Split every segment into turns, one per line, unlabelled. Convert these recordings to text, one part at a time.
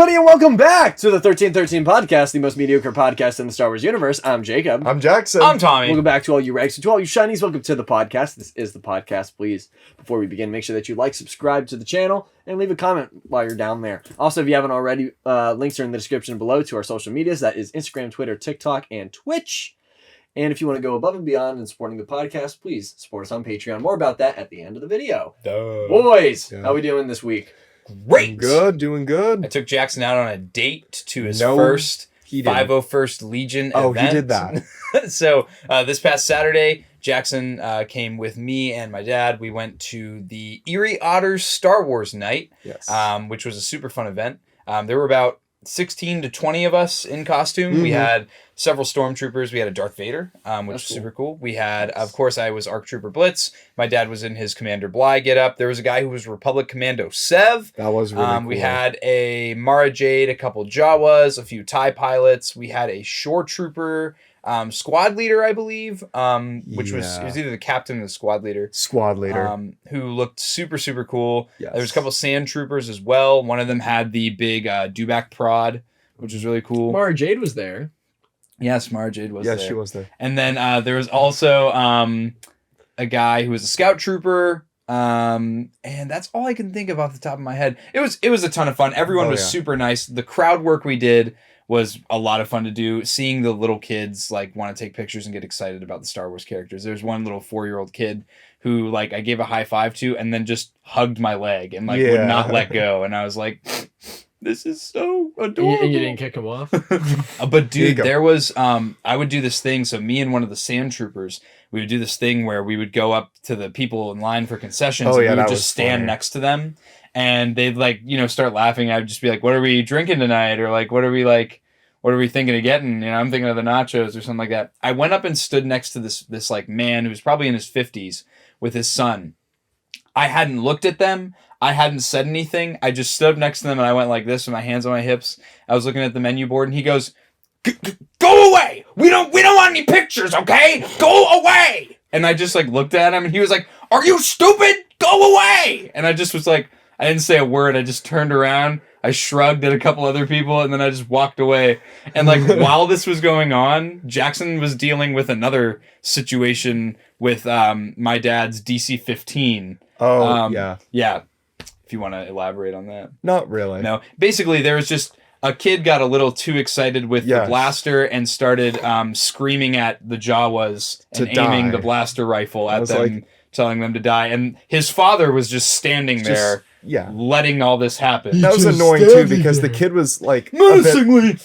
everybody, and welcome back to the 1313 podcast, the most mediocre podcast in the Star Wars universe. I'm Jacob.
I'm Jackson.
I'm Tommy.
Welcome back to all you Regs, to all you Shinies. Welcome to the podcast. This is the podcast. Please, before we begin, make sure that you like, subscribe to the channel, and leave a comment while you're down there. Also, if you haven't already, links are in the description below to our social medias. That is Instagram, Twitter, TikTok, and Twitch. And if you want to go above and beyond in supporting the podcast, please support us on Patreon. More about that at the end of the video.
Duh.
Boys,
Yeah.
how we doing this week?
Great.
Doing good.
I took Jackson out on a date to his first
he didn't.
501st Legion
Oh,
event.
he did that.
So this past Saturday, Jackson came with me and my dad. We went to the Erie Otters Star Wars night,
Yes.
which was a super fun event. There were about 16 to 20 of us in costume.
Mm-hmm.
We had several stormtroopers. We had a Darth Vader, which
That's
was
cool.
super cool. We had, of course, I was ARC Trooper Blitz. My dad was in his Commander Bly getup. There was a guy who was Republic Commando Sev.
That was really cool.
We had a Mara Jade, a couple Jawas, a few TIE pilots. We had a Shore Trooper squad leader, I believe, which was it was either the captain or the squad leader.
Squad leader.
Who looked super, super cool.
Yes.
There was a couple sand troopers as well. One of them had the big dewback prod, which was really cool.
Mara Jade was there.
Yes, Mara Jade was there.
Yes, she was there.
And then there was also a guy who was a scout trooper. And that's all I can think of off the top of my head. It was a ton of fun. Everyone was super nice. The crowd work we did was a lot of fun to do. Seeing the little kids like want to take pictures and get excited about the Star Wars characters. There's one little 4-year-old kid who like I gave a high five to and then just hugged my leg and like would not let go. And I was like, this is so adorable.
And you didn't kick him off?
But dude, there was I would do this thing. So me and one of the sand troopers, we would do this thing where we would go up to the people in line for concessions and we would just stand next to them and they'd like, start laughing. I would just be like, what are we drinking tonight? Or like, what are we thinking of getting? I'm thinking of the nachos or something like that. I went up and stood next to this like man who was probably in his 50s with his son. I hadn't looked at them. I hadn't said anything. I just stood up next to them and I went like this with my hands on my hips. I was looking at the menu board and he goes, go away. We don't want any pictures, okay? Go away. And I just like looked at him and he was like, are you stupid? Go away. And I just was like, I didn't say a word. I just turned around. I shrugged at a couple other people and then I just walked away. And like while this was going on, Jackson was dealing with another situation with my dad's DC-15.
Oh, yeah.
Yeah. If you want to elaborate on that.
Not really.
No. Basically, there was just a kid got a little too excited with the blaster and started screaming at the Jawas and aiming the blaster rifle at them, telling them to die. And his father was just standing there, letting all this happen.
That was annoying too because the kid was like menacingly.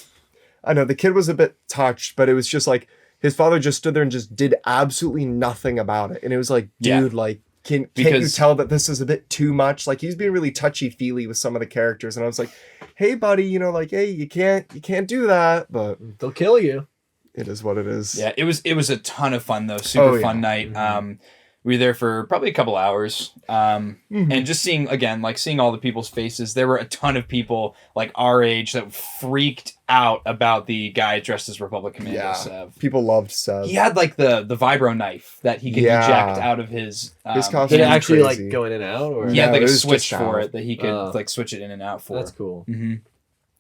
I know the kid was a bit touched, but it was just like his father just stood there and just did absolutely nothing about it, and it was like, dude, like. Can't you tell that this is a bit too much? Like he's being really touchy-feely with some of the characters, and I was like, "Hey, buddy, like, hey, you can't do that." But
they'll kill you.
It is what it is.
Yeah, it was a ton of fun though. Super fun night.
Mm-hmm.
We were there for probably a couple hours, and just seeing all the people's faces. There were a ton of people like our age that freaked out about the guy dressed as Republic Commando Sev.
People loved Sev.
He had like the vibro knife that he could eject out of his
costume.
Did it actually like go in and out, or
he had like a switch for it that he could like switch it in and out for.
That's cool.
Mm-hmm.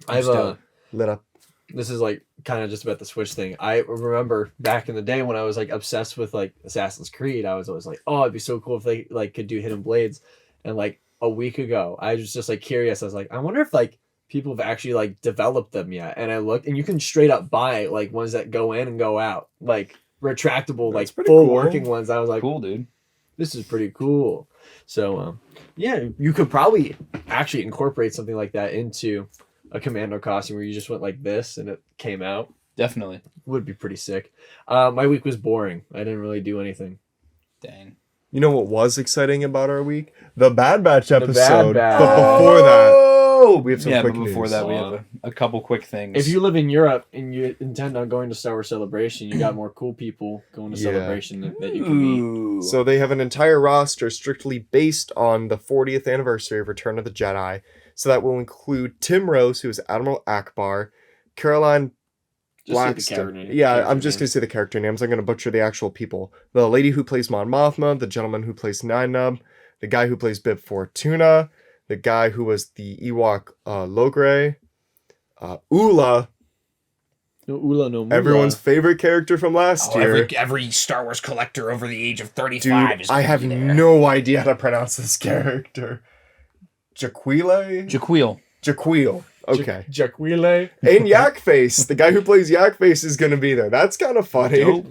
I've
lit up.
This is like kind of just about the Switch thing. I remember back in the day when I was like obsessed with like Assassin's Creed. I was always like, oh, it'd be so cool if they like could do hidden blades. And like a week ago, I was just like curious. I was like, I wonder if like people have actually like developed them yet. And I looked, and you can straight up buy like ones that go in and go out, like retractable, like full working ones. I was like,
cool, dude.
This is pretty cool. So yeah, you could probably actually incorporate something like that into a commando costume where you just went like this and it came out.
Definitely
would be pretty sick. My week was boring. I didn't really do anything.
Dang.
You know what was exciting about our week? The Bad Batch episode.
Batch.
But before that, we have some quick
before
news.
that we have a couple quick things.
If you live in Europe and you intend on going to Star Wars Celebration, you got more cool people going to Celebration that you can meet.
So they have an entire roster strictly based on the 40th anniversary of Return of the Jedi. So that will include Tim Rose, who is Admiral Akbar, Caroline Blackstone. I'm just going to say the character names. I'm going to butcher the actual people. The lady who plays Mon Mothma, the gentleman who plays Nine Nub, the guy who plays Bib Fortuna, the guy who was the Ewok Logray, Ula,
No Ula, no Mula.
everyone's favorite character from last year.
Every Star Wars collector over the age of 35
Dude, I have no idea how to pronounce this character.
Jaquil.
Jaquil. Okay.
Jaquile.
And Yak Face, the guy who plays Yak Face, is going to be there. That's kind of funny.
Dope.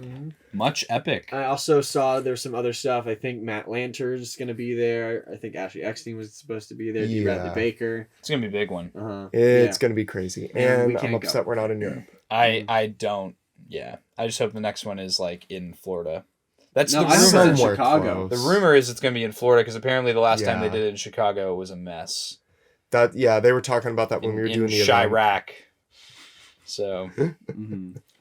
Much epic.
I also saw there's some other stuff. I think Matt Lanter's going to be there. I think Ashley Eckstein was supposed to be there. D. Bradley Baker.
It's going to be a big one.
It's going to be crazy. And I'm upset we're not in Europe.
I don't. Yeah. I just hope the next one is like in Florida. That's
no,
the
I
rumor.
in Chicago.
Close.
The rumor is it's going to be in Florida because apparently the last time they did it in Chicago was a mess.
They were talking about that when we were doing the event.
Chirac. So,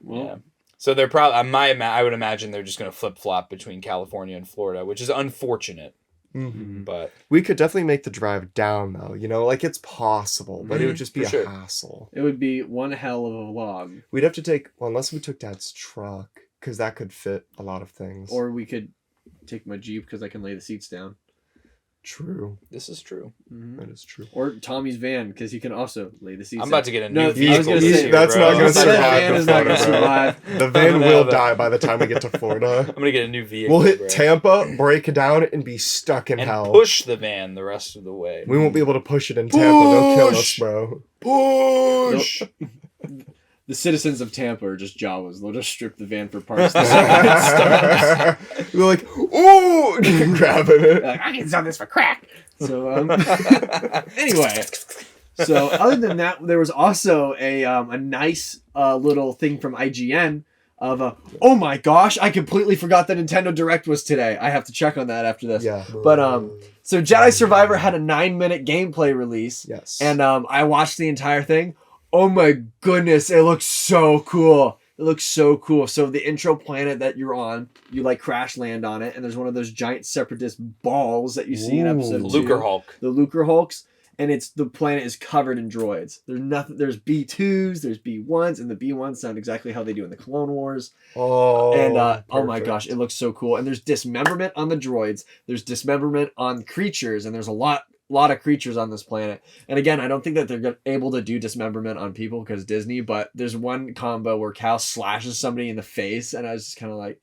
Well,
yeah. So they're probably. I would imagine they're just going to flip flop between California and Florida, which is unfortunate. But
we could definitely make the drive down, though. You know, like it's possible, but it would just be a hassle.
It would be one hell of a vlog.
We'd have to take, unless we took Dad's truck, because that could fit a lot of things.
Or we could take my Jeep because I can lay the seats down.
True.
this is true.
That is true.
Or Tommy's van because he can also lay the seats.
I'm about to get a new
I
vehicle.
was gonna say,
that's not going to survive.
That van is not going to survive.
The van will die by the time we get to Florida.
I'm going to get a new vehicle.
We'll hit Tampa, break it down, and be stuck in hell.
And push the van the rest of the way.
We won't be able to push it in Tampa. They'll kill us, bro.
Push!
The citizens of Tampa are just Jawas. They'll just strip the van for parts.
They're like, ooh, grabbing it.
Like, I can sell this for crack. So anyway, so other than that, there was also a nice little thing from IGN of oh my gosh, I completely forgot that Nintendo Direct was today. I have to check on that after this.
Yeah.
But so Jedi Survivor had a 9-minute gameplay release.
Yes.
And I watched the entire thing. Oh my goodness, it looks so cool. It looks so cool. So the intro planet that you're on, you like crash land on it, and there's one of those giant separatist balls that you see in episode 2.
Lucre Hulk.
The Lucre Hulks, and the planet is covered in droids. There's B2s, there's B1s, and the B1s sound exactly how they do in the Clone Wars.
Oh,
and oh my gosh, it looks so cool. And there's dismemberment on the droids, there's dismemberment on creatures, and there's a lot of creatures on this planet. And again, I don't think that they're able to do dismemberment on people because Disney, but there's one combo where Cal slashes somebody in the face, and I was just kind of like,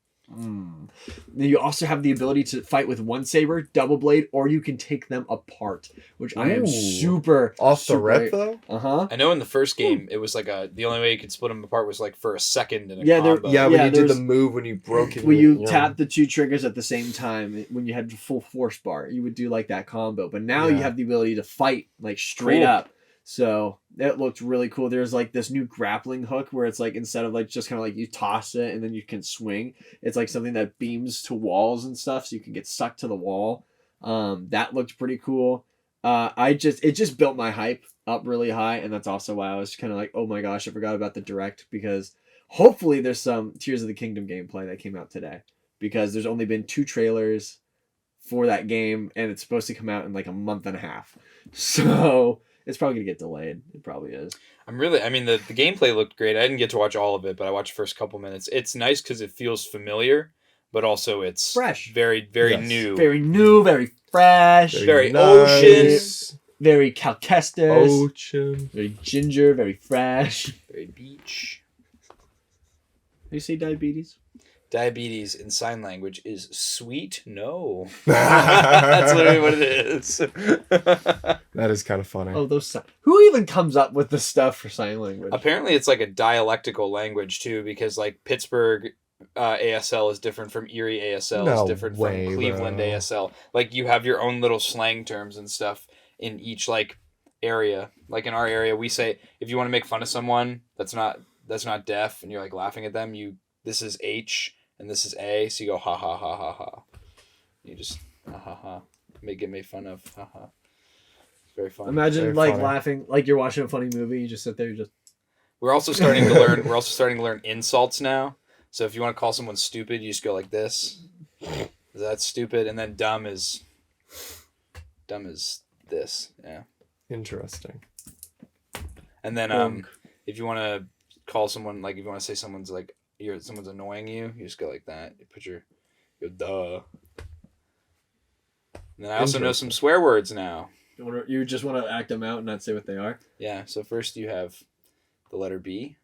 You also have the ability to fight with one saber, double blade, or you can take them apart, which I am super
off the rip though.
I know in the first game it was like the only way you could split them apart was like for a second in a combo.
When you did the move when you broke it.
When you tap the two triggers at the same time, when you had the full force bar, you would do like that combo. But now you have the ability to fight like straight up. So that looked really cool. There's like this new grappling hook where it's like instead of like just kind of like you toss it and then you can swing, it's like something that beams to walls and stuff, so you can get stuck to the wall. That looked pretty cool. It just built my hype up really high, and that's also why I was kind of like, oh my gosh, I forgot about the direct, because hopefully there's some Tears of the Kingdom gameplay that came out today, because there's only been 2 trailers for that game and it's supposed to come out in like a month and a half. So it's probably gonna get delayed. It probably is.
The gameplay looked great. I didn't get to watch all of it, but I watched the first couple minutes. It's nice because it feels familiar, but also it's
fresh,
very, very new,
very fresh,
very nice. Ocean,
very Cal Kestis,
ocean,
very ginger, very fresh,
very beach.
Do you say diabetes?
Diabetes in sign language is sweet. No, that's literally what it is.
That is kind of funny.
Oh, who even comes up with the stuff for sign language?
Apparently, it's like a dialectical language too, because like Pittsburgh ASL is different from Erie ASL is different from Cleveland ASL. Like you have your own little slang terms and stuff in each like area. Like in our area, we say if you want to make fun of someone that's not deaf and you're like laughing at them, this is H. And this is A, so you go ha ha ha ha ha. You just ha ha ha. Get made fun of. Ha ha. It's very fun.
Imagine very funny. Laughing like you're watching a funny movie. You just sit there. You just.
We're also starting to learn. We're also starting to learn insults now. So if you want to call someone stupid, you just go like this. That's stupid, and then dumb is this. Yeah.
Interesting.
And then if you want to call someone, like if you want to say someone's like. Someone's annoying you, you just go like that. You go duh. And then I also know some swear words now.
You just want to act them out and not say what they are?
Yeah, so first you have the letter B.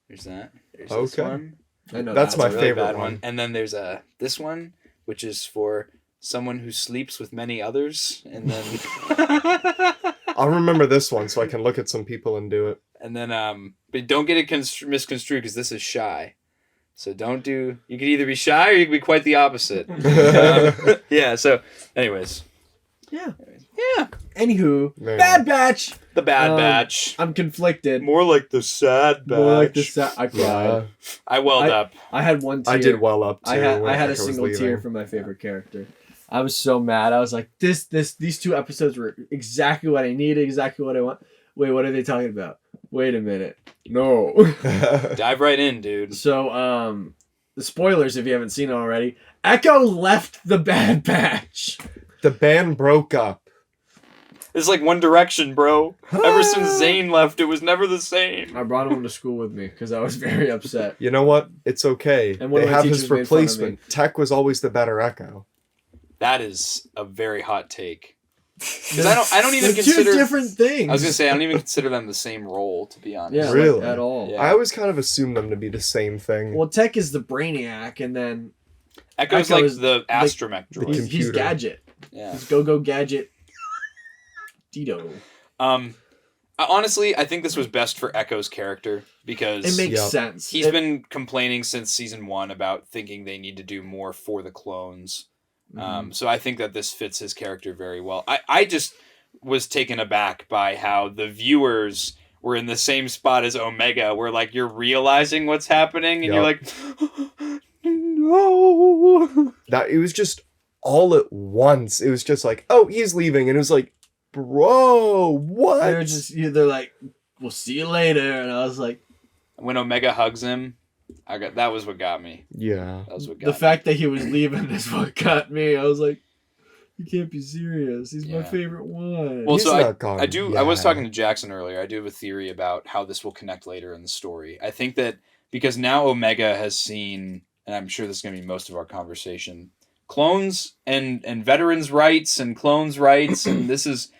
There's that. There's
Okay.
this one.
I know
That's my
a really
favorite
bad
one.
And then there's this one, which is for someone who sleeps with many others. And then
I'll remember this one so I can look at some people and do it.
and then but don't get it misconstrued because this is shy. So don't do. You could either be shy or you could be quite the opposite. Yeah. So, anyways.
Yeah.
Yeah.
Anywho,
Very
Bad
nice.
Batch.
The Bad Batch.
I'm conflicted.
More like the Sad Batch.
More like the I cried.
Yeah,
I welled up.
I had one tear.
I did well up too.
I had a
was
single
leaving.
tear for my favorite character. I was so mad. I was like, these 2 episodes were exactly what I needed, exactly what I want. Wait, what are they talking about? Wait a minute. No.
Dive right in, dude.
So, the spoilers, if you haven't seen it already, Echo left the Bad Batch.
The band broke up.
It's like One Direction, bro. Ever since Zayn left, it was never the same.
I brought him to school with me because I was very upset.
You know what? It's okay.
And one
they
of my
have his
teachers made fun of me.
replacement. Tech was always the better Echo.
That is a very hot take. Because I don't even
They're
consider
2 different things.
I was gonna say I don't even consider them the same role, to be honest.
Yeah,
Really?
like, at all.
Yeah.
I always kind of assumed them to be the same thing.
Well, Tech is the brainiac, and then
Echo's
Echo
like
is
the astromech droid.
he's
computer.
Gadget.
Yeah.
He's Go Gadget. Tito.
Honestly, I think this was best for Echo's character because
It makes
Yep.
sense.
he's been complaining since season 1 about thinking they need to do more for the clones. So I think that this fits his character very well. I just was taken aback by how the viewers were in the same spot as Omega, where like you're realizing what's happening and you're like, no.
That it was just all at once. It was just like, oh, he's leaving, and it was like, bro, what?
They're like, we'll see you later, and I was like,
When Omega hugs him, that was what got me.
Yeah.
That was what got
the
me.
fact that he was leaving is what got me. I was like, you can't be serious. He's my
Yeah.
favorite one.
Well,
He's
so
not gone
I was
yet.
talking to Jackson earlier. I do have a theory about how this will connect later in the story. I think that because now Omega has seen, and I'm sure this is going to be most of our conversation, clones and veterans' rights and clones' rights, and this is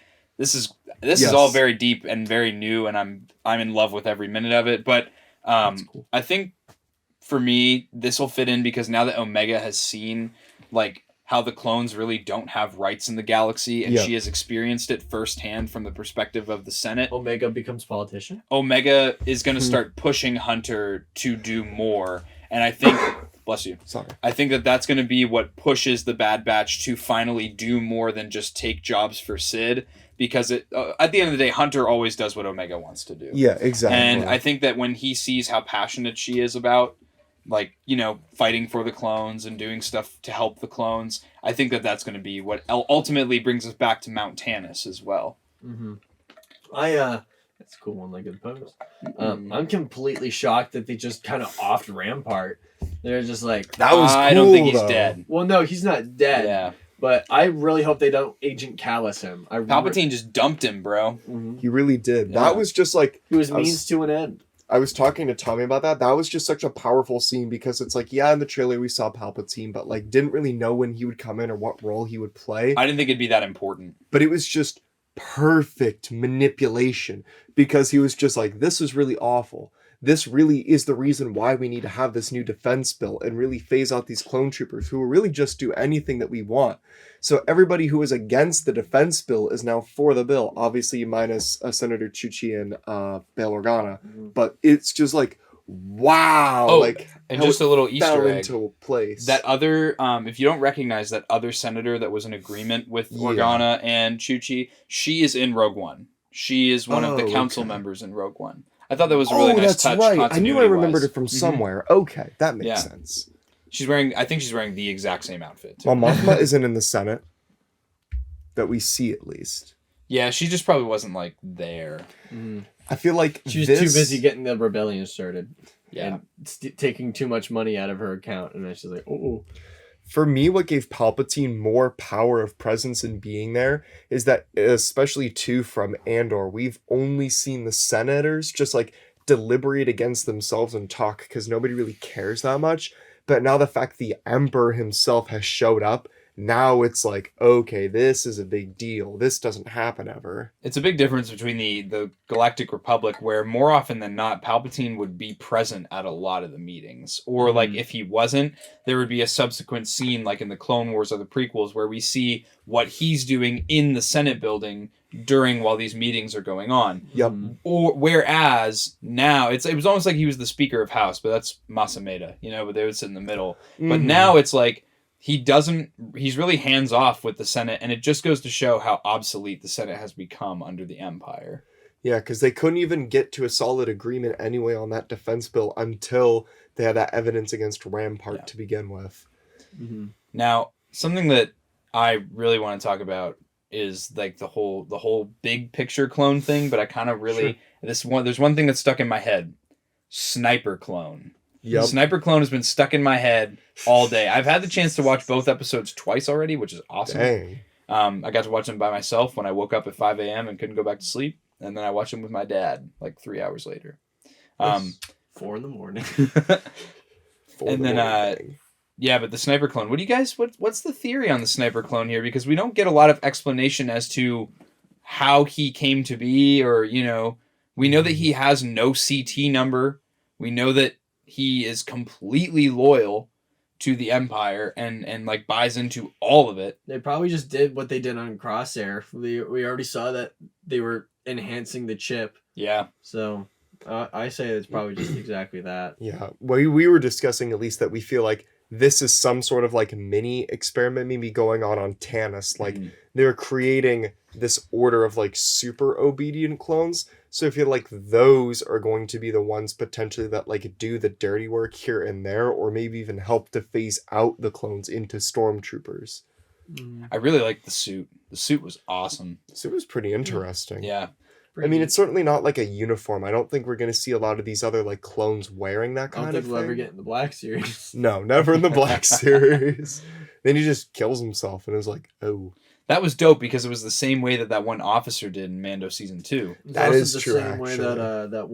Yes.
all very deep and very new, and I'm in love with every minute of it. But
cool.
I think for me, this will fit in because now that Omega has seen like how the clones really don't have rights in the galaxy, and
Yeah.
she has experienced it firsthand from the perspective of the Senate.
Omega becomes politician.
Omega is going to start pushing Hunter to do more, and I think, bless you,
Sorry.
I think that that's going to be what pushes the Bad Batch to finally do more than just take jobs for Sid, because at the end of the day, Hunter always does what Omega wants to do.
Yeah, exactly.
And I think that when he sees how passionate she is about, like, you know, fighting for the clones and doing stuff to help the clones, I think that that's going to be what ultimately brings us back to Mount Tannis as well.
Mm-hmm. That's a cool one-legged pose. I'm completely shocked that they just kind of offed Rampart. They're just like,
that was cool,
I don't think he's
though.
dead.
well, no, he's not dead.
Yeah.
But I really hope they don't Agent Callus him.
Palpatine just dumped him, bro.
Mhm.
He really did.
Yeah.
That was just like,
He was
I was-
means to an end.
I was talking to Tommy about that. That was just such a powerful scene because it's like, yeah, in the trailer we saw Palpatine, but like didn't really know when he would come in or what role he would play.
I didn't think it'd be that important.
But it was just perfect manipulation because he was just like, this is really awful. This really is the reason why we need to have this new defense bill and really phase out these clone troopers who will really just do anything that we want. So everybody who is against the defense bill is now for the bill, obviously minus Senator Chuchi and Bail Organa. But it's just like, wow.
Oh,
like,
And
how
just
it
a little
fell
Easter egg.
into place.
That other, if you don't recognize that other senator that was in agreement with
Yeah.
Organa and Chuchi, she is in Rogue One. She is one of the
Oh,
council
okay.
members in Rogue One. I thought that was a really nice
that's
touch.
right. I knew I remembered
continuity-wise.
it from
Mhm.
somewhere. Okay, that makes
Yeah.
sense.
I think she's wearing the exact same outfit. Too.
Well, Mothma isn't in the Senate. That we see at least.
Yeah, she just probably wasn't like there.
I feel like
She was
this...
too busy getting the rebellion started.
Yeah.
And taking too much money out of her account. And then she's like, oh.
For me, what gave Palpatine more power of presence in being there is that, especially too from Andor, we've only seen the senators just like deliberate against themselves and talk because nobody really cares that much. But now the fact the Emperor himself has showed up Now it's like, okay, this is a big deal. This doesn't happen ever.
It's a big difference between the Galactic Republic, where more often than not, Palpatine would be present at a lot of the meetings. Or, like, if he wasn't, there would be a subsequent scene, like in the Clone Wars or the prequels, where we see what he's doing in the Senate building while these meetings are going on.
Yep.
Or whereas now, it was almost like he was the Speaker of House, but that's Masameda, but they would sit in the middle. But now it's like, he's really hands off with the Senate, and it just goes to show how obsolete the Senate has become under the Empire.
Yeah, because they couldn't even get to a solid agreement anyway on that defense bill until they had that evidence against Rampart to begin with.
Mm-hmm.
Now, something that I really want to talk about is like the whole big picture clone thing, but I kind of really there's one thing that's stuck in my head. Sniper clone.
Yep.
Sniper clone has been stuck in my head all day. I've had the chance to watch both episodes twice already, which is awesome.
Dang.
I got to watch them by myself when I woke up at 5 a.m. and couldn't go back to sleep. And then I watched them with my dad like 3 hours later.
4 a.m.
And then, but the sniper clone. What do you guys, what's the theory on the sniper clone here? Because we don't get a lot of explanation as to how he came to be, or, we know that he has no CT number. We know that he is completely loyal to the Empire and like buys into all of it.
They probably just did what they did on Crosshair. We already saw that they were enhancing the chip.
Yeah.
So I say it's probably just exactly that.
Yeah. We were discussing at least that we feel like this is some sort of like mini experiment maybe going on Tanis. Like they're creating this order of like super obedient clones. So I feel like those are going to be the ones potentially that like do the dirty work here and there, or maybe even help to phase out the clones into stormtroopers.
I really liked the suit. The suit was awesome.
The suit was pretty interesting.
Yeah.
I mean, it's certainly not like a uniform. I don't think we're going to see a lot of these other like clones wearing that kind of thing. I don't think we'll
ever get in the Black Series.
No, never in the Black Series. Then he just kills himself and it was like, oh.
That was dope because it was the same way that one officer did in Mando Season 2.
That is
the
true,
same way that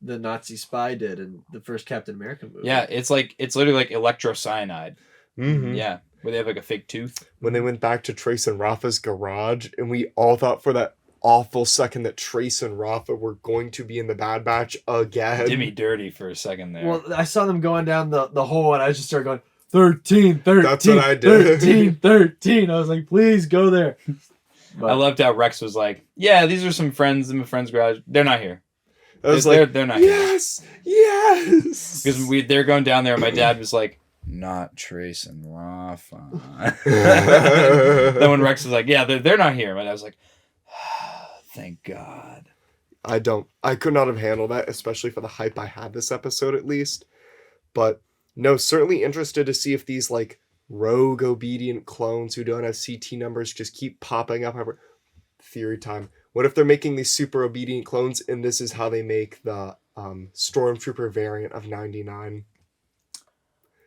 the Nazi spy did in the first Captain America movie.
Yeah, it's literally like electrocyanide.
Mm-hmm.
Yeah, where they have like a fake tooth.
When they went back to Trace and Rafa's garage, and we all thought for that awful second that Trace and Rafa were going to be in the Bad Batch again.
Did me dirty for a second there.
Well, I saw them going down the hole, and I just started going, 13. That's
what I did.
13. I was like, please go there.
But I loved how Rex was like, yeah, these are some friends in my friend's garage. They're not here.
I was like,
they're not
yes,
here.
Yes.
Because they're going down there, and my dad was like, not Trace and Rafa. Then when Rex was like, yeah, they're not here. My dad was like, thank God.
I could not have handled that, especially for the hype I had this episode at least. But no, certainly interested to see if these like rogue obedient clones who don't have CT numbers just keep popping up. Theory time. What if they're making these super obedient clones and this is how they make the Stormtrooper variant of 99?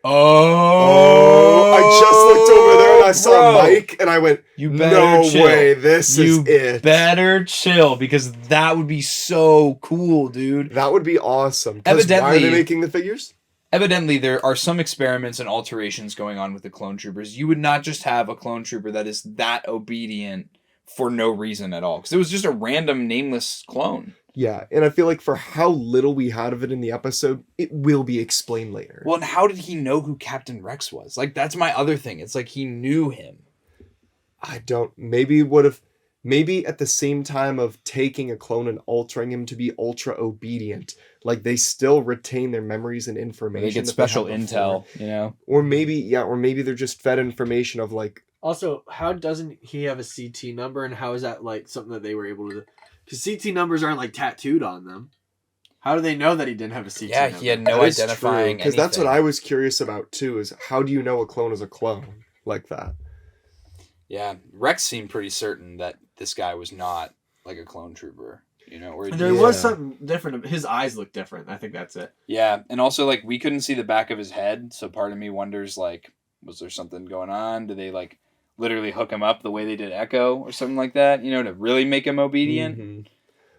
Oh,
I just looked over there and I saw Mike and I went,
you better
no
chill.
Way, this is it.
You better chill because that would be so cool, dude.
That would be awesome. Because why are they making the figures?
Evidently, there are some experiments and alterations going on with the clone troopers. You would not just have a clone trooper that is that obedient for no reason at all. Because it was just a random nameless clone.
Yeah, and I feel like for how little we had of it in the episode, it will be explained later.
Well, and how did he know who Captain Rex was? Like, that's my other thing. It's like he knew him.
Maybe at the same time of taking a clone and altering him to be ultra obedient, like they still retain their memories and information.
They get special intel, you know?
Or maybe they're just fed information of like...
Also, how doesn't he have a CT number, and how is that like something that they were able to... Because CT numbers aren't like tattooed on them. How do they know that he didn't have a CT number?
Yeah, he had no identifying
because that's what I was curious about too, is how do you know a clone is a clone like that?
Yeah, Rex seemed pretty certain that this guy was not like a clone trooper, you know? Or
there was something different. His eyes looked different. I think that's it.
Yeah, and also like we couldn't see the back of his head, so part of me wonders like, was there something going on? Did they like literally hook him up the way they did Echo or something like that, you know, to really make him obedient?
Mm-hmm.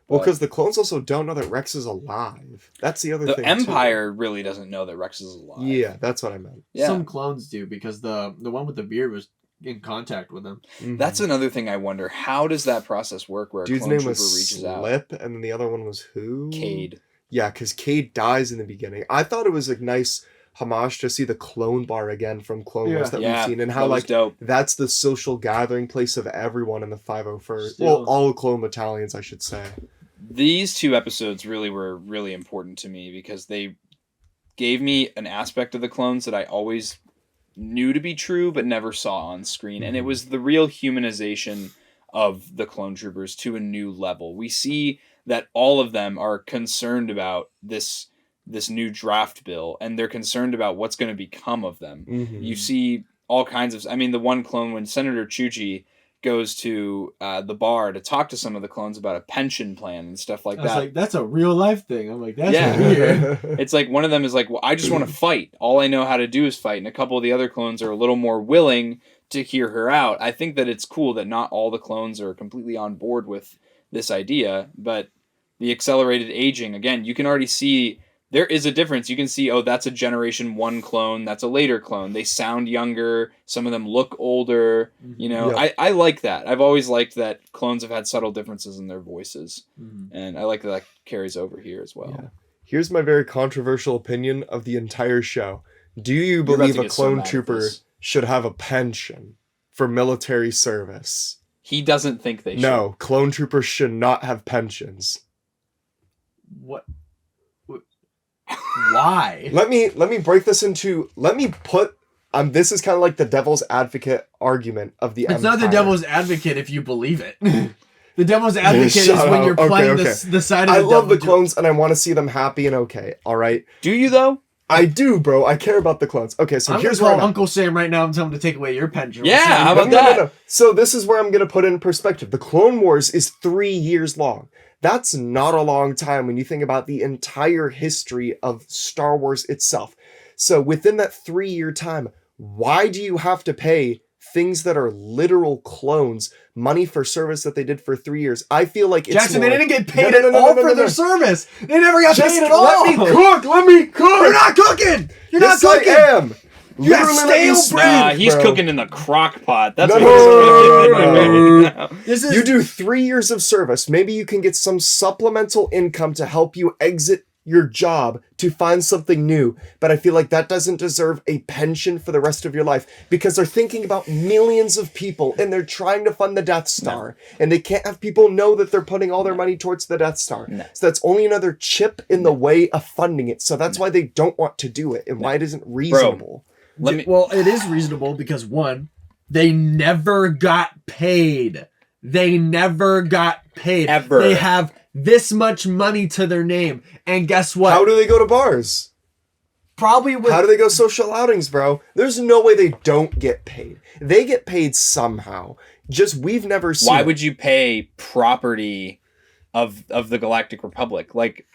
Well, because the clones also don't know that Rex is alive. That's the other thing.
The Empire really doesn't know that Rex is alive.
Yeah, that's what I meant.
Yeah.
Some clones do, because the one with the beard was in contact with him.
Mm-hmm.
That's another thing I wonder. How does that process work where
Dude's
a clone
name
trooper
was
reaches out?
Slip, and then the other one was who?
Cade.
Yeah, because Cade dies in the beginning. I thought it was a nice homage to see the clone bar again from Clone Wars that we've seen, and how like
dope.
That's the social gathering place of everyone in the 501st.
Still.
Well, all clone battalions, I should say.
These 2 episodes really were really important to me because they gave me an aspect of the clones that I always knew to be true but never saw on screen, and it was the real humanization of the clone troopers to a new level. We see that all of them are concerned about this new draft bill, and they're concerned about what's going to become of them.
Mm-hmm.
You see all kinds of, I mean, the one clone, when Senator Chuchi goes to the bar to talk to some of the clones about a pension plan and stuff like
I was
that.
like, that's a real life thing. I'm like, that's weird.
It's like one of them is like, well, I just want to fight. All I know how to do is fight. And a couple of the other clones are a little more willing to hear her out. I think that it's cool that not all the clones are completely on board with this idea, but the accelerated aging, again, you can already see there is a difference. You can see, oh, that's a Generation 1 clone. That's a later clone. They sound younger. Some of them look older. You know,
Yep.
I like that. I've always liked that clones have had subtle differences in their voices.
Mm-hmm.
And I like that carries over here as well.
Yeah. Here's my very controversial opinion of the entire show. Do you
You're about
believe
to
a
get so
clone
mad at
trooper
this.
should have a pension for military service?
He doesn't think they should.
No, clone troopers should not have pensions.
What? Why?
Let me break this into. Let me put. This is kind of like the devil's advocate argument of the.
It's
Empire.
not the devil's advocate if you believe it. The devil's advocate is
Shut
when
up.
you're
Okay,
playing
okay.
the side of
I
the
love the
devil.
clones and I want to see them happy and okay. All right.
Do you though?
I do, bro. I care about the clones. Okay, so
I'm
here's
gonna
where
call
I'm at.
Uncle Sam right now and tell him to take away your pension.
Yeah,
So-
how about that?
So this is where I'm going to put it in perspective. The Clone Wars is 3 years long. That's not a long time when you think about the entire history of Star Wars itself. So within that 3-year time, why do you have to pay things that are literal clones money for service that they did for 3 years? I feel like it's
Jackson, they
more
didn't
like-
get paid
No, no,
at
no,
all
no, no,
for
no,
their
no.
service. They never got
Just
paid at all.
let me cook. Let me cook.
You're not cooking. You're
Yes,
not cooking.
I am.
You have
Literally, let me
stale
speak,
Nah, he's
bro.
cooking in the crock pot. That's
No,
what
no,
he's
no,
cooking
no, no,
right now.
This is
You do 3 years of service. Maybe you can get some supplemental income to help you exit your job to find something new. But I feel like that doesn't deserve a pension for the rest of your life because they're thinking about millions of people and they're trying to fund the Death Star. And they can't have people know that they're putting all their money towards the Death Star.
No.
So that's only another chip in the way of funding it. So that's why they don't want to do it and why it isn't reasonable.
Let me.
Well, it is reasonable because one, they never got paid. They never got paid.
Ever.
They have this much money to their name. And guess what?
How do they go to bars?
Probably with
How do they go social outings, bro? There's no way they don't get paid. They get paid somehow. Just we've never seen.
Why
it.
would you pay property of the Galactic Republic? Like,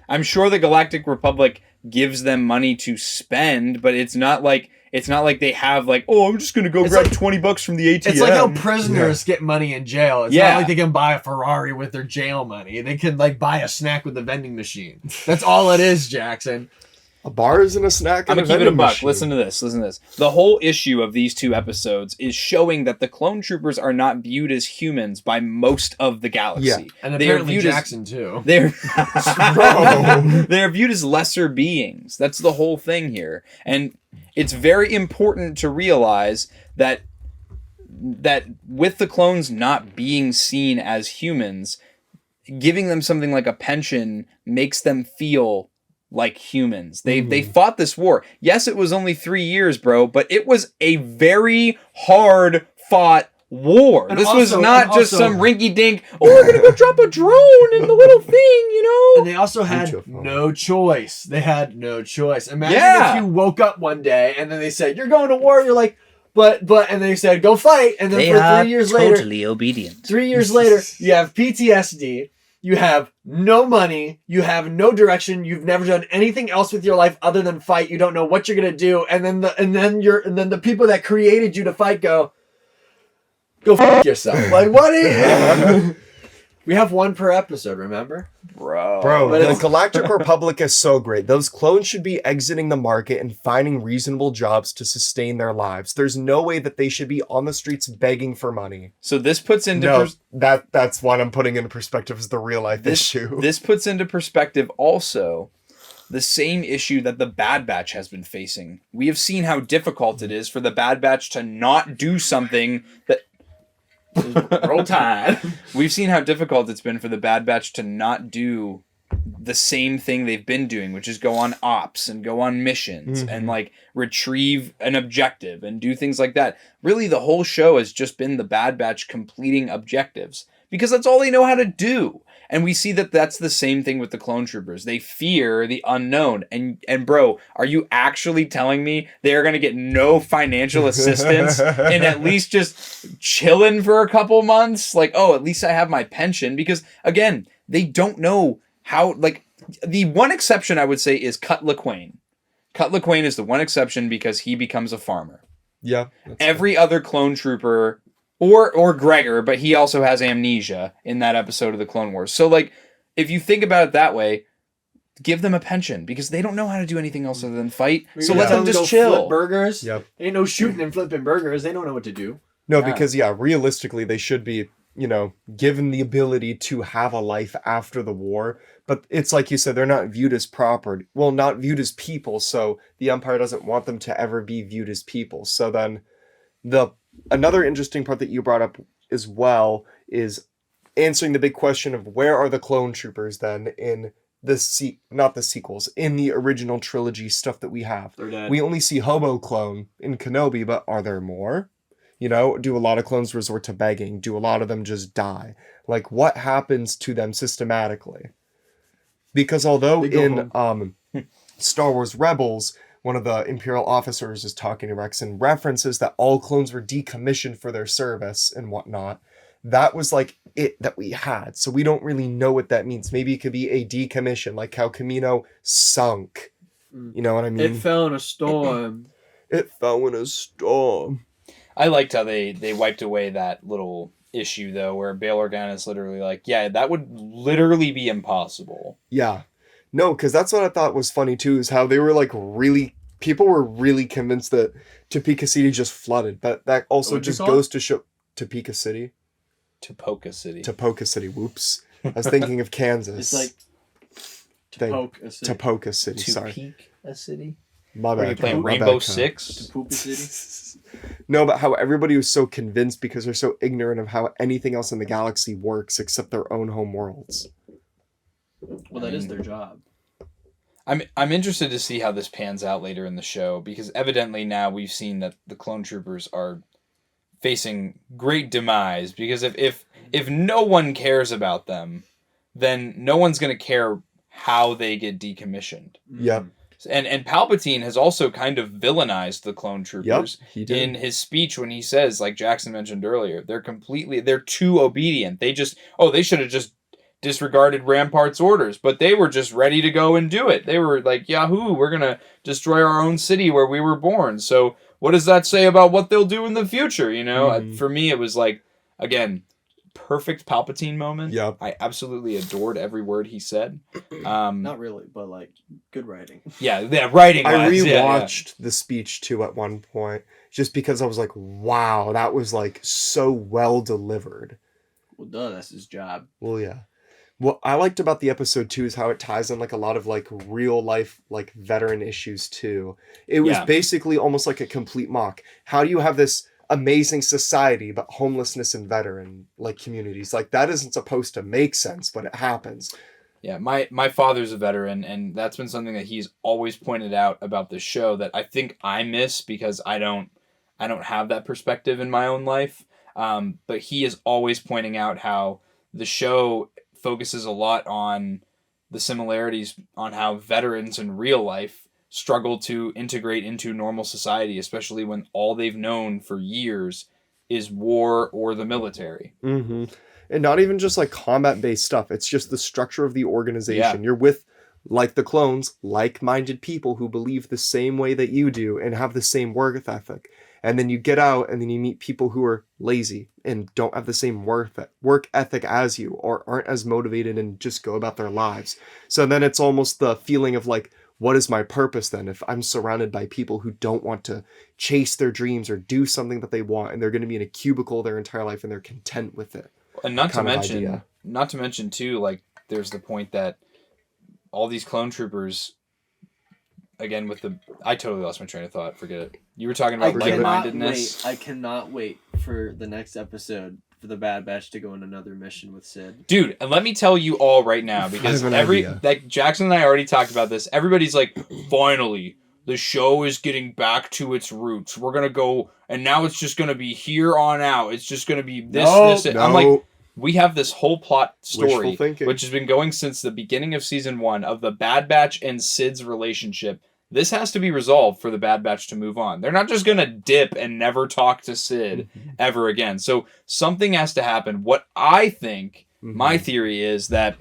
I'm sure the Galactic Republic gives them money to spend, but it's not like they have like, oh, I'm just gonna go
It's
grab
like-
$20 from the ATM.
It's like how prisoners get money in jail. It's
Yeah.
not like they can buy a Ferrari with their jail money. They can like buy a snack with the vending machine. That's all it is, Jackson.
A bar isn't a snack.
I'm
and
gonna keep it a
vending
buck.
machine.
Listen to this. The whole issue of these 2 episodes is showing that the clone troopers are not viewed as humans by most of the galaxy.
Yeah.
And
They are
apparently
viewed as-
Jackson too.
They're
Bro.
they're viewed as lesser beings. That's the whole thing here. And it's very important to realize that with the clones not being seen as humans, giving them something like a pension makes them feel like humans. They fought this war. Yes, it was only 3 years, bro, but it was a very hard fought war.
And
This was
also-
not
and
just
also-
some rinky dink, oh, we're gonna go drop a drone in the little thing, you know?
And they also had
Beautiful.
no choice. They had no choice. Imagine
Yeah.
if you woke up one day and then they said, you're going to war. You're like, but, and they said, go fight. And then for 3 years later,
obedient.
3 years later, you have PTSD. You have no money. You have no direction. You've never done anything else with your life other than fight. You don't know what you're gonna do. And then the people that created you to fight go f yourself. Like what? We have one per episode, remember?
Bro, the Galactic Republic is so great. Those clones should be exiting the market and finding reasonable jobs to sustain their lives. There's no way that they should be on the streets begging for money.
So this puts into...
that's what I'm putting into perspective as the real life issue.
This puts into perspective also the same issue that the Bad Batch has been facing. We have seen how difficult it is for the Bad Batch to not do something that...
Roll Tide.
We've seen how difficult it's been for the Bad Batch to not do the same thing they've been doing, which is go on ops and go on missions and like retrieve an objective and do things like that. Really, the whole show has just been the Bad Batch completing objectives because that's all they know how to do. And we see that that's the same thing with the clone troopers. They fear the unknown. And bro, are you actually telling me they're going to get no financial assistance and at least just chilling for a couple months? Like, oh, at least I have my pension. Because, again, they don't know how, like, the one exception I would say is Cut LaQuaine. Cut LaQuaine is the one exception because he becomes a farmer.
Yeah.
Every other clone trooper... Or Gregor, but he also has amnesia in that episode of the Clone Wars. So, like, if you think about it that way, give them a pension because they don't know how to do anything else other than fight. So let them just chill.
Flip burgers.
Yep.
Ain't no shooting and flipping burgers. They don't know what to do.
No, because realistically, they should be, given the ability to have a life after the war. But it's like you said, they're not viewed as property. Well, not viewed as people. So the Empire doesn't want them to ever be viewed as people. So then another interesting part that you brought up as well is answering the big question of where are the clone troopers then in not the sequels, in the original trilogy stuff that we have.
They're dead.
We only see Hobo Clone in Kenobi, but are there more? Do a lot of clones resort to begging? Do a lot of them just die? Like, what happens to them systematically? Because although in Star Wars Rebels, one of the Imperial officers is talking to Rex and references that all clones were decommissioned for their service and whatnot. That was like it that we had. So we don't really know what that means. Maybe it could be a decommission, like how Camino sunk. You know what I mean?
It fell in a storm.
It fell in a storm.
I liked how they wiped away that little issue, though, where Bail Organa is literally like, yeah, that would literally be impossible.
Yeah. No, because that's what I thought was funny, too, is how they were, like, people were really convinced that Topeka City just flooded. But that also just goes to show... Topeka City?
Topoka City.
Topoka City, whoops. I was thinking of Kansas.
It's like...
Topoka City, sorry.
Topeka City?
My bad.
Are you playing Rainbow Six?
Topoka City?
No, but how everybody was so convinced because they're so ignorant of how anything else in the galaxy works except their own home worlds.
Well, that is their job.
I'm interested to see how this pans out later in the show because evidently now we've seen that the clone troopers are facing great demise because if no one cares about them, then no one's going to care how they get decommissioned.
Yeah.
And Palpatine has also kind of villainized the clone troopers in his speech when he says, like Jackson mentioned earlier, they're too obedient. They should have just disregarded Rampart's orders, but they were just ready to go and do it. They were like, Yahoo, we're going to destroy our own city where we were born. So what does that say about what they'll do in the future? For me, it was like, again, perfect Palpatine moment.
Yep.
I absolutely adored every word he said.
Not really, but like good writing.
Yeah, writing.
I rewatched the speech too at one point just because I was like, wow, that was like so well delivered.
Well, duh, that's his job.
Well, yeah. What I liked about the episode too is how it ties in like a lot of like real life like veteran issues too. It was basically almost like a complete mock. How do you have this amazing society but homelessness and veteran like communities? Like that isn't supposed to make sense, but it happens.
Yeah, my father's a veteran, and that's been something that he's always pointed out about this show that I think I miss because I don't have that perspective in my own life. But he is always pointing out how the show focuses a lot on the similarities on how veterans in real life struggle to integrate into normal society, especially when all they've known for years is war or the military.
Mm-hmm. And not even just like combat-based stuff. It's just the structure of the organization.
Yeah.
You're with like the clones, like-minded people who believe the same way that you do and have the same work ethic. And then you get out and then you meet people who are lazy and don't have the same work ethic as you, or aren't as motivated and just go about their lives. So then it's almost the feeling of like, what is my purpose then if I'm surrounded by people who don't want to chase their dreams or do something that they want, and they're going to be in a cubicle their entire life and they're content with it?
And not to mention too, like, there's the point that all these clone troopers, again, I totally lost my train of thought. Forget it. You were talking about like-mindedness.
I cannot wait for the next episode for the Bad Batch to go on another mission with Sid.
Dude, and let me tell you all right now, because like Jackson and I already talked about this. Everybody's like, finally, the show is getting back to its roots. We're gonna go, and now it's just gonna be here on out. It's just gonna be this. I'm like, we have this whole plot story, which has been going since the beginning of season 1 of the Bad Batch and Sid's relationship. This has to be resolved for the Bad Batch to move on. They're not just going to dip and never talk to Sid ever again. So something has to happen. What I think, my theory is that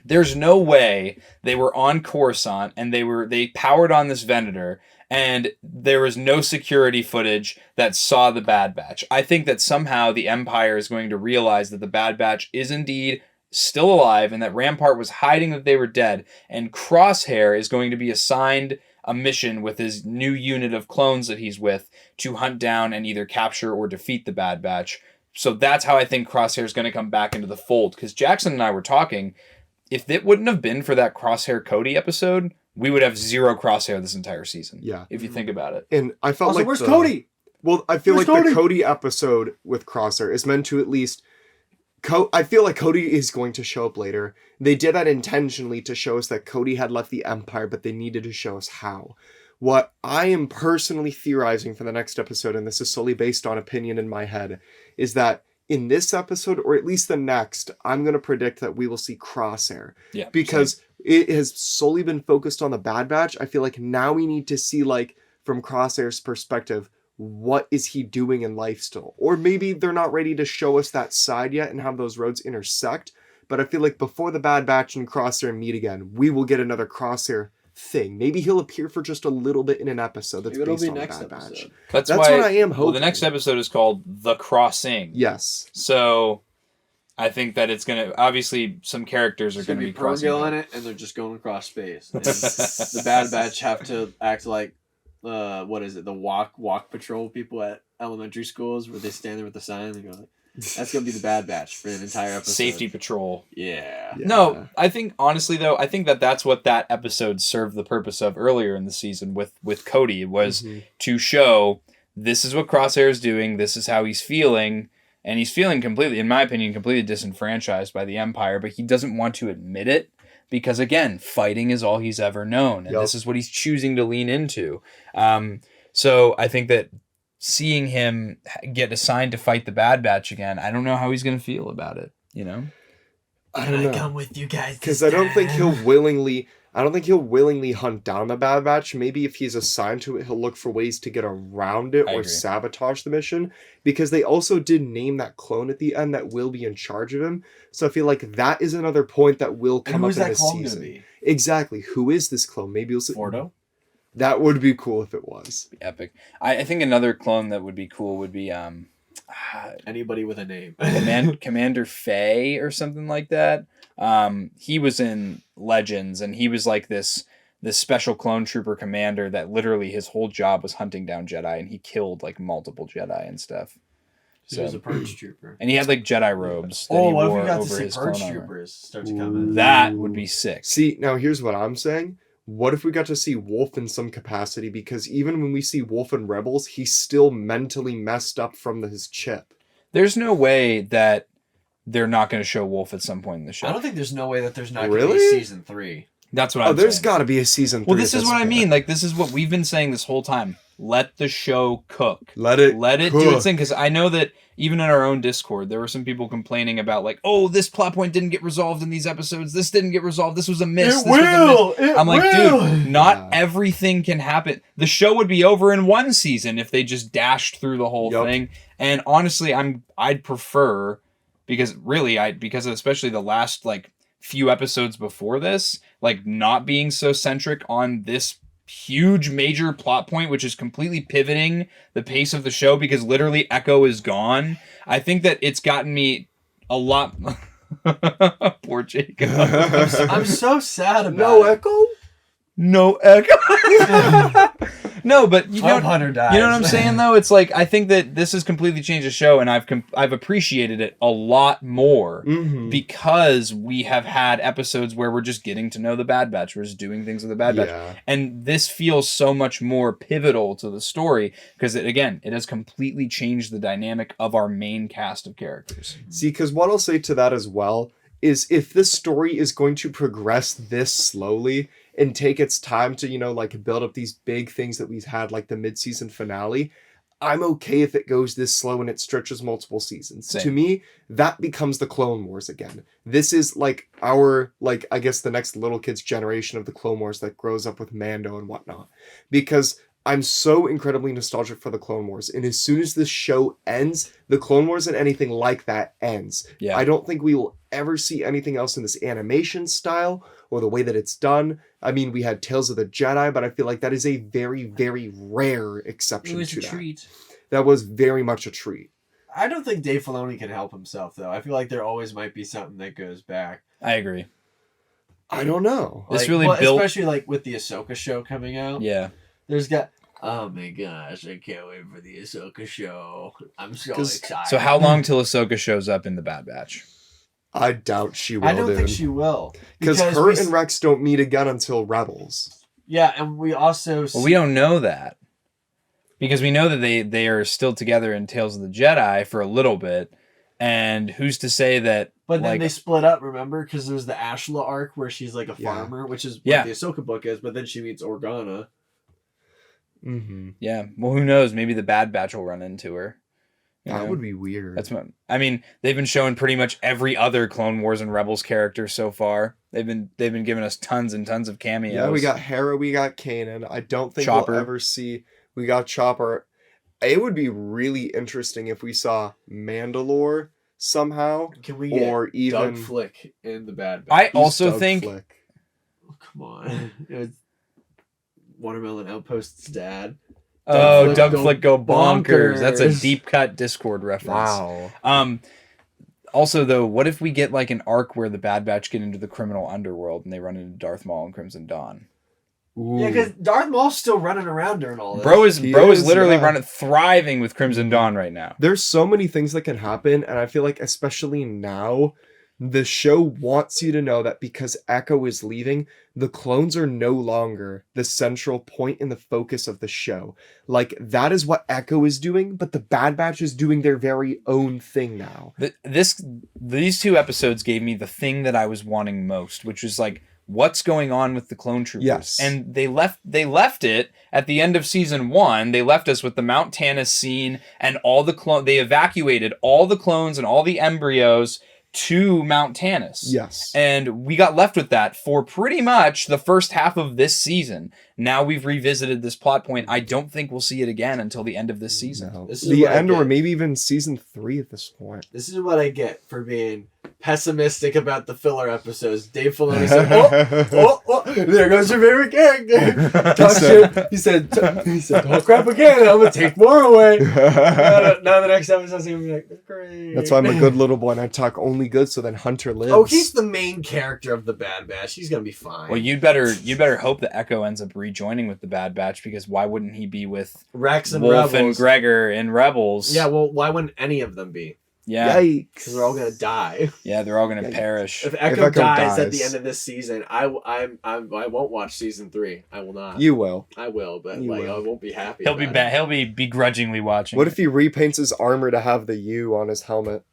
there's no way they were on Coruscant and they powered on this Venator and there was no security footage that saw the Bad Batch. I think that somehow the Empire is going to realize that the Bad Batch is indeed still alive and that Rampart was hiding that they were dead, and Crosshair is going to be assigned a mission with his new unit of clones that he's with to hunt down and either capture or defeat the Bad Batch. So that's how I think Crosshair is going to come back into the fold. Because Jackson and I were talking, if it wouldn't have been for that Crosshair Cody episode, we would have 0 Crosshair this entire season.
Yeah.
If you think about it.
And I felt like
where's Cody?
Well, I feel like the Cody episode with Crosshair is meant to at least... I feel like Cody is going to show up later. They did that intentionally to show us that Cody had left the Empire, but they needed to show us how. What I am personally theorizing for the next episode, and this is solely based on opinion in my head, is that in this episode, or at least the next, I'm going to predict that we will see Crosshair.
Yeah.
Because it has solely been focused on the Bad Batch. I feel like now we need to see, like, from Crosshair's perspective, what is he doing in life still? Or maybe they're not ready to show us that side yet and have those roads intersect. But I feel like before the Bad Batch and Crosshair meet again, we will get another Crosshair thing. Maybe he'll appear for just a little bit in an episode that's based on the Bad Batch. That's what I am hoping.
Well, the next episode is called The Crossing.
Yes.
So I think that it's going to... Obviously, some characters are going to be crossing.
in it, and they're just going across space. And the Bad Batch have to act like... what is it? The walk patrol people at elementary schools where they stand there with the sign and go like, that's gonna be the Bad Batch for an entire episode.
Safety patrol.
Yeah.
No, I think honestly though, I think that's what that episode served the purpose of earlier in the season with Cody, was to show this is what Crosshair is doing, this is how he's feeling, and he's feeling completely, in my opinion, completely disenfranchised by the Empire, but he doesn't want to admit it. Because, again, fighting is all he's ever known. And this is what he's choosing to lean into. So I think that seeing him get assigned to fight the Bad Batch again, I don't know how he's going to feel about it, you know?
I don't know.
Come with you guys.
Because I don't think he'll willingly hunt down the Bad Batch. Maybe if he's assigned to it, he'll look for ways to get around it or sabotage the mission. Because they also did name that clone at the end that will be in charge of him. So I feel like that is another point that will come up in this season. Be? Exactly. Who is this clone? Maybe you'll see.
Fordo?
That would be cool if it was.
Be epic. I think another clone that would be cool would be
anybody with a name.
Commander Faye or something like that. He was in Legends, and he was like this special clone trooper commander that literally his whole job was hunting down Jedi, and he killed like multiple Jedi and stuff.
So he was a purge trooper,
and he had like Jedi robes that he wore over his clone
purge troopers start to come in?
That would be sick.
See, now here's what I'm saying. What if we got to see Wolf in some capacity? Because even when we see Wolf in Rebels, he's still mentally messed up from his chip.
There's no way that they're not going to show Wolf at some point in the show.
I don't think there's no way that there's not going to be season 3.
That's what I'm saying.
There's got to be a season 3.
Well, this is what I mean. Like, this is what we've been saying this whole time. Let the show cook.
Let it
do its thing. Because I know that even in our own Discord, there were some people complaining about, like, oh, this plot point didn't get resolved in these episodes. This didn't get resolved. This was a miss. I'm like, dude, not everything can happen. The show would be over in one season if they just dashed through the whole thing. And honestly, I'd prefer, because especially the last, like, few episodes before this, like not being so centric on this huge major plot point, which is completely pivoting the pace of the show because literally Echo is gone. I think that it's gotten me a lot. Poor Jacob.
I'm so sad about
no
it.
Echo.
No Echo. No, but you know,
Hunter dies.
you know what I'm saying though. It's like I think that this has completely changed the show, and I've appreciated it a lot more because we have had episodes where we're just getting to know the Bad Batch, we're just doing things with the Bad Batch, and this feels so much more pivotal to the story because it has completely changed the dynamic of our main cast of characters.
See, because what I'll say to that as well is if this story is going to progress this slowly and take its time to, like build up these big things that we've had, like the mid-season finale, I'm okay if it goes this slow and it stretches multiple seasons.
Same.
To me, that becomes the Clone Wars again. This is like our, I guess the next little kids generation of the Clone Wars that grows up with Mando and whatnot. Because I'm so incredibly nostalgic for the Clone Wars. And as soon as this show ends, the Clone Wars and anything like that ends.
Yeah.
I don't think we will ever see anything else in this animation style or the way that it's done. I mean, we had Tales of the Jedi, but I feel like that is a very, very rare exception to that. It was a treat. That was very much a treat.
I don't think Dave Filoni can help himself, though. I feel like there always might be something that goes back.
I agree.
I don't know.
This really built...
Especially like with the Ahsoka show coming out.
Yeah.
Oh my gosh, I can't wait for the Ahsoka show. I'm so excited.
So how long till Ahsoka shows up in the Bad Batch?
I doubt she will.
I don't think she will.
Because her and Rex don't meet again until Rebels.
Yeah, and we also...
Well, we don't know that. Because we know that they are still together in Tales of the Jedi for a little bit. And who's to say that...
But then they split up, remember? Because there's the Ashla arc where she's like a farmer, which is what the Ahsoka book is. But then she meets Organa.
Mm-hmm.
Yeah. Well, who knows? Maybe the Bad Batch will run into her.
That would be weird.
That's what I mean. They've been showing pretty much every other Clone Wars and Rebels character so far. They've been giving us tons and tons of cameos.
Yeah, we got Hera, we got Kanan. I don't think
Chopper.
we'll ever see. We got Chopper. It would be really interesting if we saw Mandalore somehow.
Can we get
or even
Doug Flick in the Bad Batch?
I also think.
Flick?
Oh, come on, it was Watermelon Outpost's dad.
Doug Flick go bonkers. That's a deep cut Discord reference.
Wow.
Also, though, what if we get like an arc where the Bad Batch get into the criminal underworld and they run into Darth Maul and Crimson Dawn?
Ooh.
Yeah, because Darth Maul's still running around during all this.
Bro is literally thriving with Crimson Dawn right now.
There's so many things that can happen, and I feel like especially now, the show wants you to know that because Echo is leaving, the clones are no longer the central point and the focus of the show. Like, that is what Echo is doing, but the Bad Batch is doing their very own thing now.
These two episodes gave me the thing that I was wanting most, which was like, what's going on with the clone troopers?
Yes.
And they left it at the end of season 1. They left us with the Mount Tannis scene and all the they evacuated all the clones and all the embryos to Mount Tannis.
Yes.
And we got left with that for pretty much the first half of this season. Now we've revisited this plot point. I don't think we'll see it again until the end of this season.
No. The end or maybe even season 3 at this point.
This is what I get for being pessimistic about the filler episodes. Dave Filoni said, oh, there goes your favorite character. He said, oh crap again, I'm going to take more away. Now the next episode's going to be like, great.
That's why I'm a good little boy and I talk only good so then Hunter lives.
Oh, he's the main character of the Bad Batch. He's going to be fine.
Well, you'd better hope that Echo ends up rejoining with the Bad Batch, because why wouldn't he be with
Rex and
Wolf
Rebels
and Gregor in Rebels?
Yeah, well, why wouldn't any of them be?
Yeah.
Yikes.
Because they're all going to die.
Yeah, they're all going to perish.
If Echo dies at the end of this season, I won't watch season 3. I will not.
You will.
I will, but I won't be happy.
He'll be begrudgingly watching.
What if he repaints his armor to have the U on his helmet?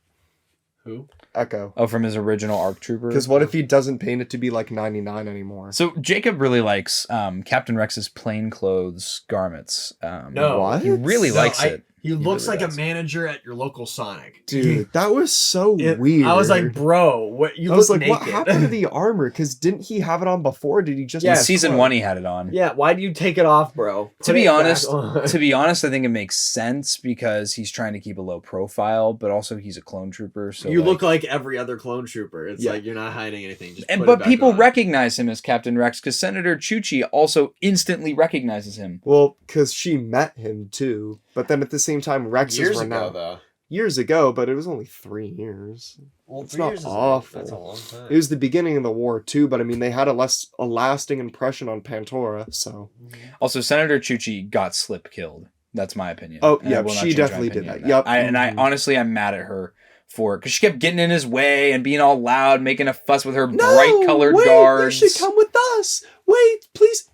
Who?
Echo.
Oh, from his original ARC Trooper?
Because what if he doesn't paint it to be like 99 anymore?
So Jacob really likes Captain Rex's plainclothes garments.
No.
What?
He really likes it.
He looks
really
like
does.
a manager at your local Sonic.
Dude, that was so weird.
I was like, bro, what you
I was
look
like,
naked.
what happened to the armor? Because didn't he have it on before? Did he just?
In season 1, he had it on.
Yeah, why do you take it off, bro?
To be honest, I think it makes sense because he's trying to keep a low profile, but also he's a clone trooper. So
you look like every other clone trooper. It's like you're not hiding anything. Just
but people recognize him as Captain Rex because Senator Chuchi also instantly recognizes him.
Well, because she met him too, but then at the same time, Rex
years
is
ago,
renowned.
though.
Years ago, but it was only 3 years.
Well,
it's
3
not
years
awful.
That's a long time.
It was the beginning of the war too, but I mean, they had a lasting impression on Pantora. So
also, Senator Chuchi got slip killed. That's my opinion.
Oh yeah, she definitely did that. Yep.
And I honestly, I'm mad at her for it because she kept getting in his way and being all loud, making a fuss with her bright colored guards.
You should come with us. Wait, please.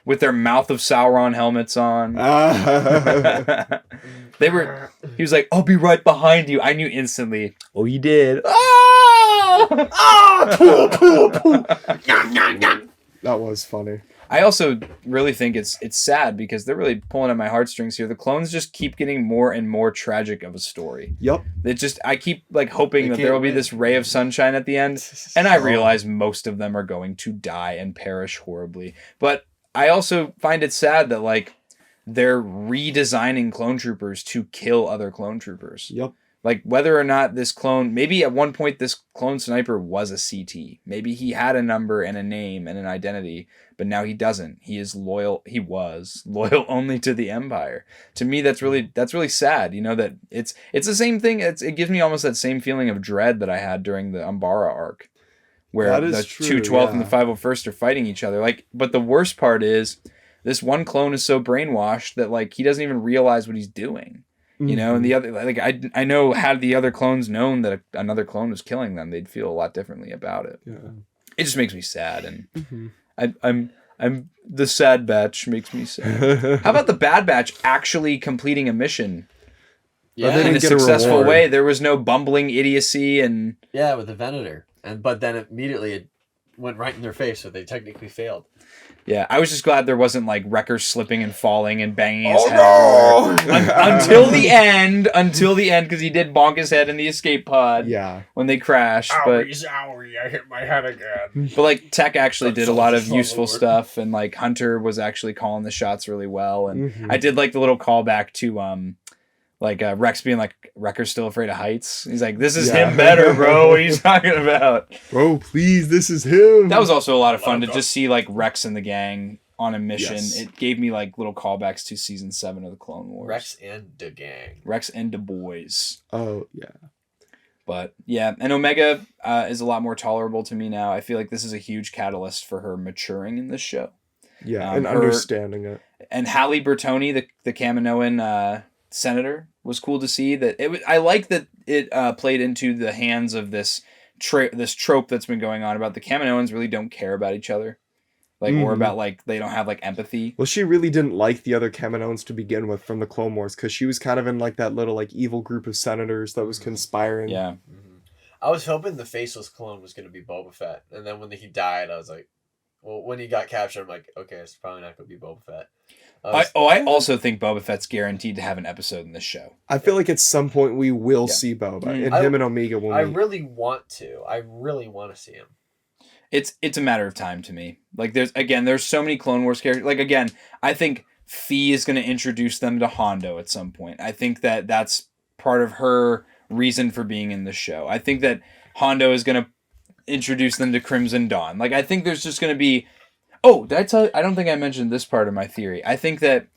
With their mouth of Sauron helmets on. He was like, I'll be right behind you. I knew instantly. Oh, you did.
That was funny.
I also really think it's sad because they're really pulling at my heartstrings here. The clones just keep getting more and more tragic of a story.
Yep.
I keep like hoping that there will be this ray of sunshine at the end, and I realize most of them are going to die and perish horribly. But I also find it sad that like they're redesigning clone troopers to kill other clone troopers.
Yep.
Like whether or not this clone, maybe at one point this clone sniper was a CT. Maybe he had a number and a name and an identity, but now he doesn't. He is loyal. He was loyal only to the Empire. To me, that's really sad. You know, that it's the same thing. It gives me almost that same feeling of dread that I had during the Umbara arc, where the 212 and the 501st are fighting each other. Like, but the worst part is this one clone is so brainwashed that like he doesn't even realize what he's doing. You know, and the other, like, I know had the other clones known that another clone was killing them, they'd feel a lot differently about it.
Yeah.
It just makes me sad, and I'm the sad batch makes me sad. How about the bad batch actually completing a mission?
Yeah,
in a successful way. There was no bumbling idiocy and
with the Venator, but then immediately it went right in their face, so they technically failed.
Yeah, I was just glad there wasn't like Wrecker slipping and falling and banging his head. Until the end, because he did bonk his head in the escape pod.
Yeah,
when they crashed.
Owie, I hit my head again.
But like Tech actually did a lot of useful stuff, and like Hunter was actually calling the shots really well, and I did like the little callback to Rex being like, Wrecker's still afraid of heights. He's like, this is him better, bro. What are you talking about?
Bro, please, this is him.
That was also a lot of fun to just see like Rex and the gang on a mission. Yes. It gave me like little callbacks to season 7 of the Clone Wars.
Rex and the gang.
Rex and the boys.
Oh, yeah.
But yeah, and Omega is a lot more tolerable to me now. I feel like this is a huge catalyst for her maturing in this show.
Yeah, and understanding it. And
Halle Bertoni, the Kaminoan senator, was cool to see. That I like that it played into the hands of this trope that's been going on about the Kaminoans really don't care about each other, or about like they don't have like empathy.
Well, she really didn't like the other Kaminoans to begin with from the Clone Wars because she was kind of in like that little like evil group of senators that was conspiring.
Yeah,
I was hoping the faceless clone was going to be Boba Fett, and then when he died, I was like, well, when he got captured, I'm like, okay, it's probably not going to be Boba Fett.
I also think Boba Fett's guaranteed to have an episode in this show.
I feel like at some point we will see Boba, and him and Omega will meet.
I really want to. I really want to see him.
It's a matter of time to me. Like there's so many Clone Wars characters. Like again, I think Fee is going to introduce them to Hondo at some point. I think that's part of her reason for being in the show. I think that Hondo is going to introduce them to Crimson Dawn. Like I think there's just going to be. Oh, did I tell you? I don't think I mentioned this part of my theory. I think that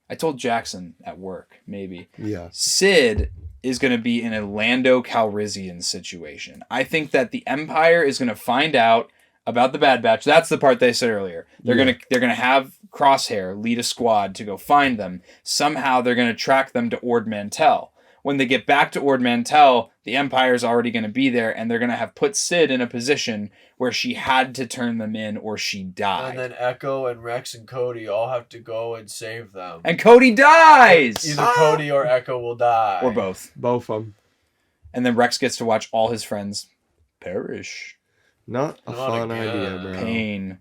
I told Jackson at work, maybe.
Yeah.
Sid is going to be in a Lando Calrissian situation. I think that the Empire is going to find out about the Bad Batch. That's the part they said earlier. They're gonna have Crosshair lead a squad to go find them. Somehow they're going to track them to Ord Mantell. When they get back to Ord Mantell, the Empire's already going to be there, and they're going to have put Sid in a position where she had to turn them in or she died.
And then Echo and Rex and Cody all have to go and save them.
And Cody dies!
Either Cody or Echo will die.
Or both.
Both of them.
And then Rex gets to watch all his friends perish.
Not a fun idea, bro.
Pain.